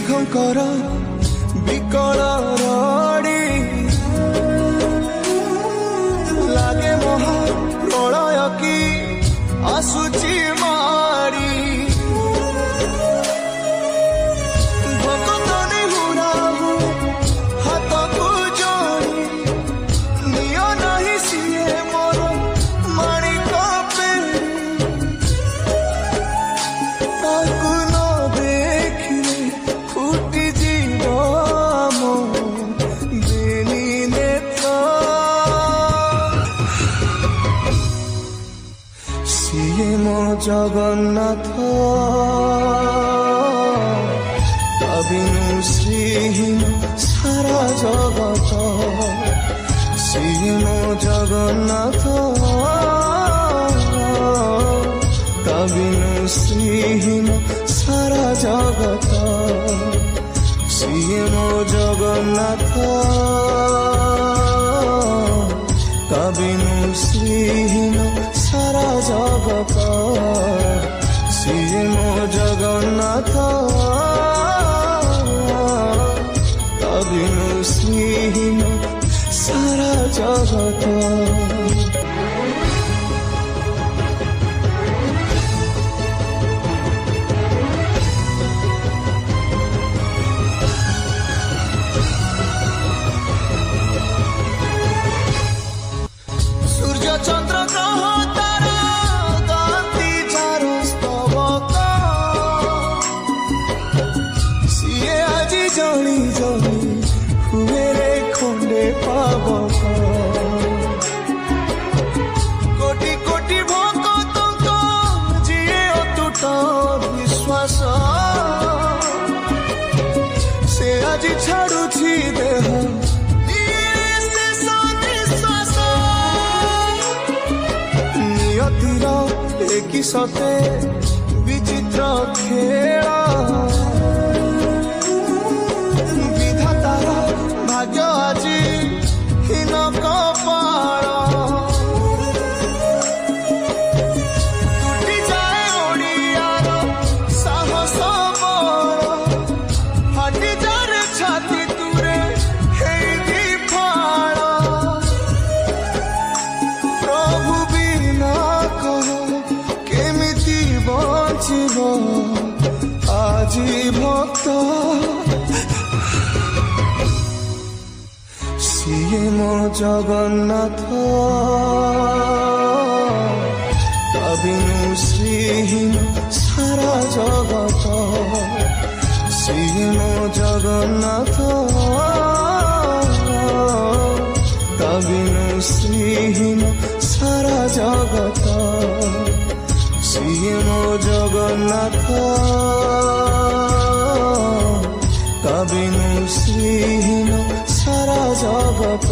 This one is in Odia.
मेघଙ୍କର ବିକଳ ରଡ଼ି ଲାଗେ ମହା ପ୍ରଳୟ କି ଆସୁଛି ମାଡ଼ି ଭକ୍ତନି ହୁରାହୁ ହାତକୁ ଯୋଡ଼ି ନିଅ ନାହିଁ ସିଏ ମୋର ମାଣିକ ପେଡ଼ି ତାକୁ ନ ଦେଖିଲେ ଫୁଟିଯିବ ଆମ ବେନି ନେତ୍ର ସିଏ ମୋ ଜଗନ୍ନାଥ ତା ବିନୁ ଶ୍ରୀହୀନ ସାରା ଜଗତ ସିଏ ମୋ ଜଗନ୍ନାଥ ତା ବିନୁ ଶ୍ରୀହୀନ ସାରା ଜଗତ ସିଏ ମୋ ଜଗନ୍ନାଥ ତା ବିନୁ ଶ୍ରୀହୀନ ସାରା ଜଗତ ସିଏ ମୋ ଜଗନ୍ନାଥ ତା ବିନୁ ଶ୍ରୀହୀନ ସାରା ଜଗତ ଚନ୍ଦ୍ର ଗ୍ରହ ତାରା ଗାନ୍ତି ଯାର ସ୍ତବକ ସିଏ ଆଜି ଜଳି ଜଳି ହୁଏରେ ଖଣ୍ଡେ ପାବକ କୋଟି କୋଟି ଭକ୍ତଙ୍କ ଯିଏ ଅତୁଟ ବିଶ୍ୱାସ ସେ ଆଜି ଛାଡୁଛି ଦେହ କି ସତେ ବିଚିତ୍ର ଖେଳ ବିଧାତାର ଭାଗ୍ୟ ଆଜି ହୀନ କପାଳ ତୁଟିଯାଏ ଓଡ଼ିଆର ସାହସ ବଳ ଫାଟିଯାରେ ଛାତି ତୁରେ ହେଇକି ଫାଳ ପ୍ରଭୁ ବିନା କହ ବଞ୍ଚିବ ଆଜି ଭକ୍ତ ସିଏ ମୋ ଜଗନ୍ନାଥ ତା ବିନୁ ଶ୍ରୀହୀନ ସାରା ଜଗତ ସିଏ ମୋ ଜଗନ୍ନାଥ ତା ବିନୁ ଶ୍ରୀହୀନ ସାରା ଜଗତ ସିଏ ମୋ ଜଗନ୍ନାଥ ତା ବିନୁ ଶ୍ରୀହୀନ ସାରା ଜଗତ।